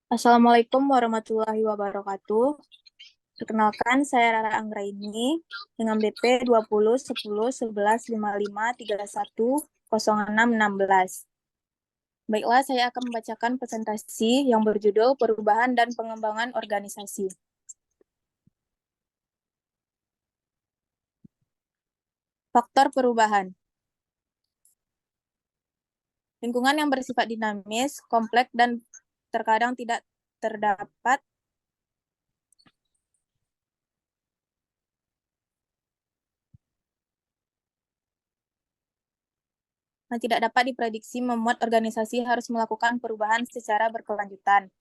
Assalamualaikum warahmatullahi wabarakatuh. Perkenalkan, saya Rara Anggraini dengan BP 20 10 11 55 31 06 16. Baiklah, saya akan membacakan presentasi yang berjudul Perubahan dan Pengembangan Organisasi. Faktor perubahan. Lingkungan yang bersifat dinamis, kompleks, dan terkadang tidak terdapat yang tidak dapat diprediksi membuat organisasi harus melakukan perubahan secara berkelanjutan.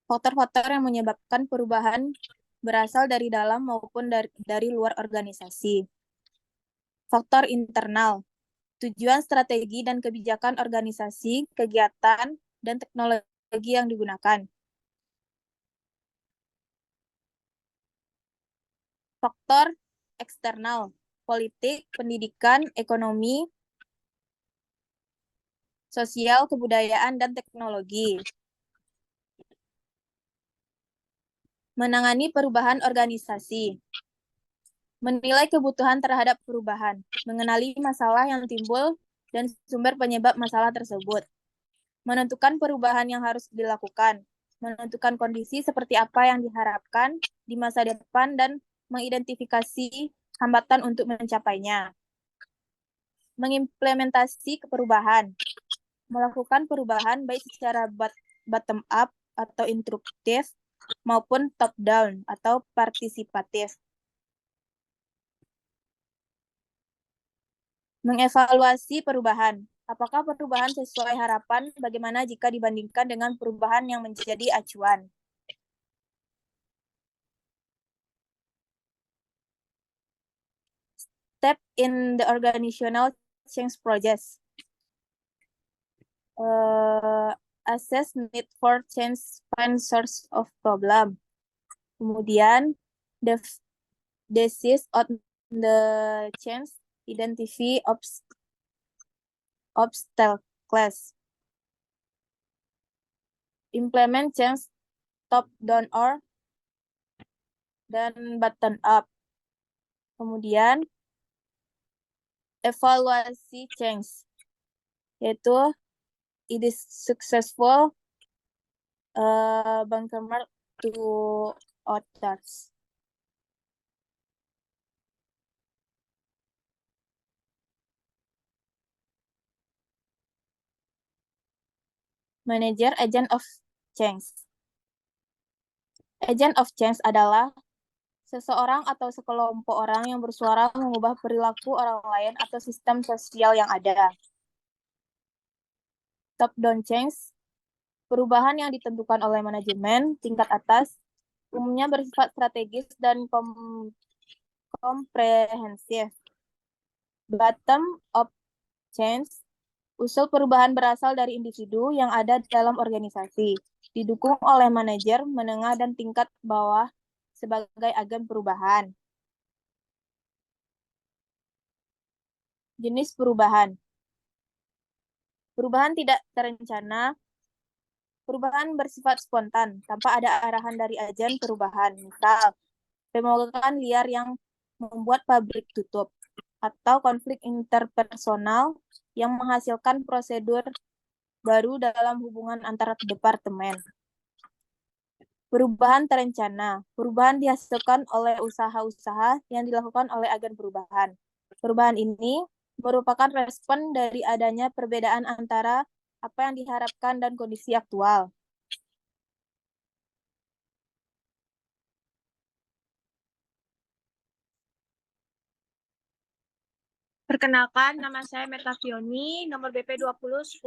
Faktor-faktor yang menyebabkan perubahan berasal dari dalam maupun dari luar organisasi. Faktor internal, tujuan strategi dan kebijakan organisasi, kegiatan, dan teknologi yang digunakan. Faktor eksternal, politik, pendidikan, ekonomi, sosial, kebudayaan, dan teknologi. Menangani perubahan organisasi. Menilai kebutuhan terhadap perubahan. Mengenali masalah yang timbul dan sumber penyebab masalah tersebut. Menentukan perubahan yang harus dilakukan. Menentukan kondisi seperti apa yang diharapkan di masa depan dan mengidentifikasi hambatan untuk mencapainya. Mengimplementasi perubahan. Melakukan perubahan baik secara bottom up atau instruktif maupun top down atau partisipatif. Mengevaluasi perubahan. Apakah perubahan sesuai harapan? Bagaimana jika dibandingkan dengan perubahan yang menjadi acuan? Step in the organizational change process. Assess need for change, find source of problem. Kemudian, desist on the change, identify obstacles. Implement change top down or dan bottom up. Kemudian, evaluasi change, yaitu it is successful benchmark to others. Manager agent of change. Agent of change adalah seseorang atau sekelompok orang yang bersuara mengubah perilaku orang lain atau sistem sosial yang ada. Top down change, perubahan yang ditentukan oleh manajemen tingkat atas, umumnya bersifat strategis dan komprehensif. Bottom up change, usul perubahan berasal dari individu yang ada dalam organisasi, didukung oleh manajer menengah dan tingkat bawah sebagai agen perubahan. Jenis perubahan. Perubahan tidak terencana. Perubahan bersifat spontan, tanpa ada arahan dari agen perubahan. Misal, pemogokan liar yang membuat pabrik tutup, atau konflik interpersonal yang menghasilkan prosedur baru dalam hubungan antar departemen. Perubahan terencana. Perubahan dihasilkan oleh usaha-usaha yang dilakukan oleh agen perubahan. Perubahan ini merupakan respon dari adanya perbedaan antara apa yang diharapkan dan kondisi aktual. Perkenalkan, nama saya Merta Fioni, nomor BP 20 10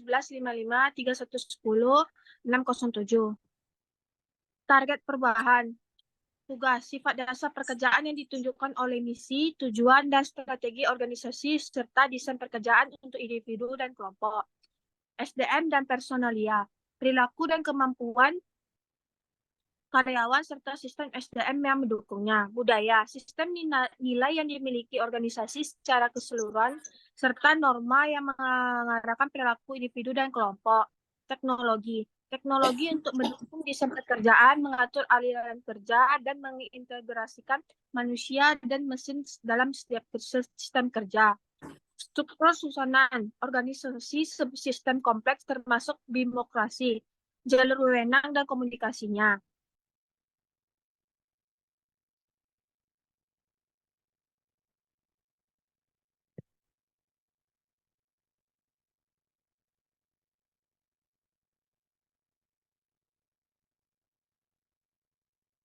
11 55 31 10 607. Target perubahan. Tugas, sifat dasar pekerjaan yang ditunjukkan oleh misi, tujuan, dan strategi organisasi, serta desain pekerjaan untuk individu dan kelompok. SDM dan personalia, perilaku dan kemampuan karyawan, serta sistem SDM yang mendukungnya. Budaya, sistem nilai yang dimiliki organisasi secara keseluruhan, serta norma yang mengarahkan perilaku individu dan kelompok. Teknologi, Teknologi untuk mendukung desain pekerjaan, mengatur aliran kerja, dan mengintegrasikan manusia dan mesin dalam setiap sistem kerja. Struktur susunan organisasi sistem kompleks termasuk birokrasi, jalur wewenang, dan komunikasinya.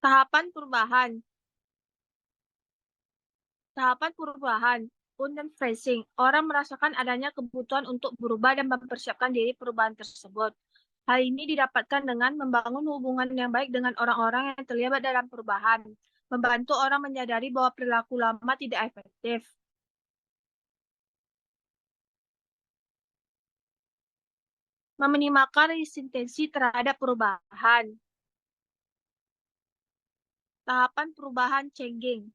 Tahapan perubahan. Tahapan perubahan. Dan phrasing. Orang merasakan adanya kebutuhan untuk berubah dan mempersiapkan diri perubahan tersebut. Hal ini didapatkan dengan membangun hubungan yang baik dengan orang-orang yang terlibat dalam perubahan. Membantu orang menyadari bahwa perilaku lama tidak efektif. Meminimalkan resistensi terhadap perubahan. Tahapan perubahan changing.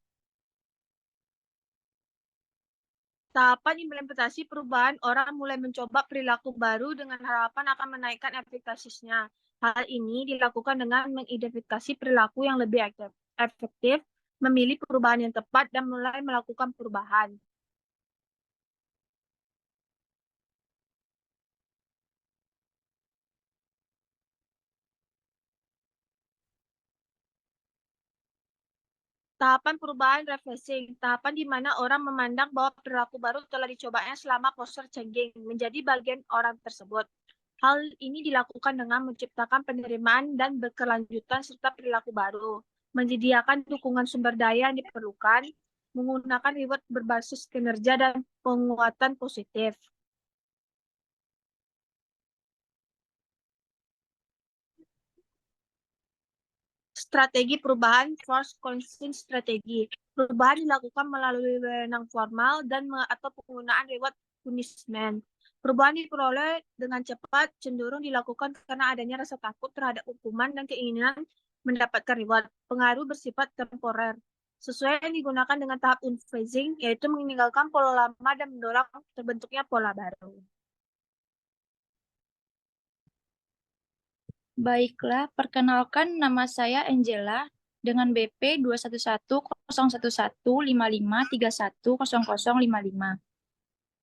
Tahapan implementasi perubahan, orang mulai mencoba perilaku baru dengan harapan akan menaikkan efektivitasnya. Hal ini dilakukan dengan mengidentifikasi perilaku yang lebih efektif, memilih perubahan yang tepat, dan mulai melakukan perubahan. Tahapan perubahan refreshing, tahapan di mana orang memandang bahwa perilaku baru telah dicobanya selama proses changing menjadi bagian orang tersebut. Hal ini dilakukan dengan menciptakan penerimaan dan berkelanjutan serta perilaku baru, menyediakan dukungan sumber daya yang diperlukan, menggunakan reward berbasis kinerja dan penguatan positif. Strategi perubahan, force constant strategi. Perubahan dilakukan melalui wewenang formal dan atau penggunaan reward punishment. Perubahan diperoleh dengan cepat, cenderung dilakukan karena adanya rasa takut terhadap hukuman dan keinginan mendapatkan reward. Pengaruh bersifat temporer. Sesuai yang digunakan dengan tahap unphasing, yaitu meninggalkan pola lama dan mendorong terbentuknya pola baru. Baiklah, perkenalkan nama saya Angela dengan BP 211011155310055.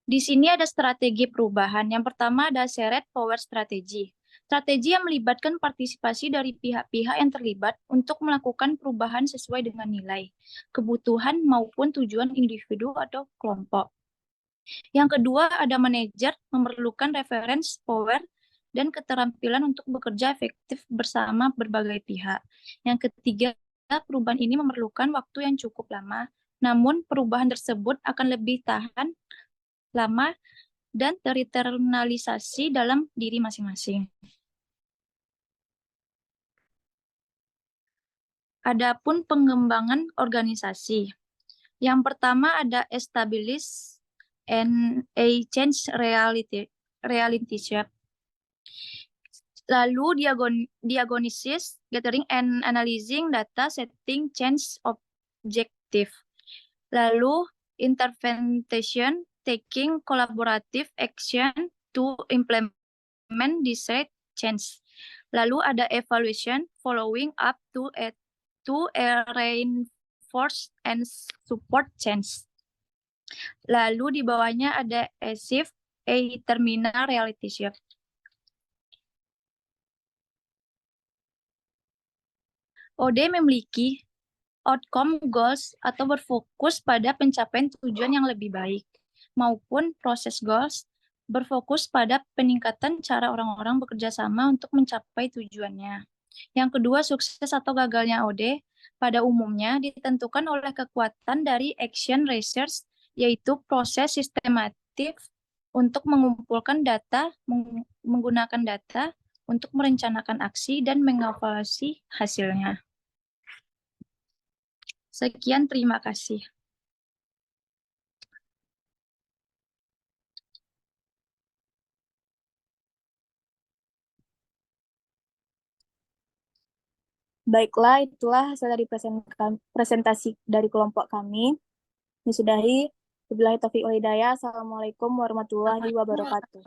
Di sini ada strategi perubahan. Yang pertama ada Shared Power Strategy. Strategi yang melibatkan partisipasi dari pihak-pihak yang terlibat untuk melakukan perubahan sesuai dengan nilai, kebutuhan maupun tujuan individu atau kelompok. Yang kedua ada manajer memerlukan reference power dan keterampilan untuk bekerja efektif bersama berbagai pihak. Yang ketiga, perubahan ini memerlukan waktu yang cukup lama, namun perubahan tersebut akan lebih tahan lama dan terinternalisasi dalam diri masing-masing. Adapun pengembangan organisasi. Yang pertama ada establish and a change relationship. Lalu diagnosis, gathering and analyzing data, setting change objective. Lalu intervention, taking collaborative action to implement desired change. Lalu ada evaluation, following up to reinforce and support change. Lalu di bawahnya ada achieve a terminal reality shift. OD memiliki outcome goals atau berfokus pada pencapaian tujuan yang lebih baik, maupun proses goals berfokus pada peningkatan cara orang-orang bekerja sama untuk mencapai tujuannya. Yang kedua, sukses atau gagalnya OD pada umumnya ditentukan oleh kekuatan dari action research, yaitu proses sistematif untuk mengumpulkan data, menggunakan data untuk merencanakan aksi dan mengevaluasi hasilnya. Sekian, terima kasih. Baiklah, itulah hasil dari presentasi dari kelompok kami. Disudahi. Wabillahi taufiq wal hidayah. Assalamualaikum warahmatullahi wabarakatuh.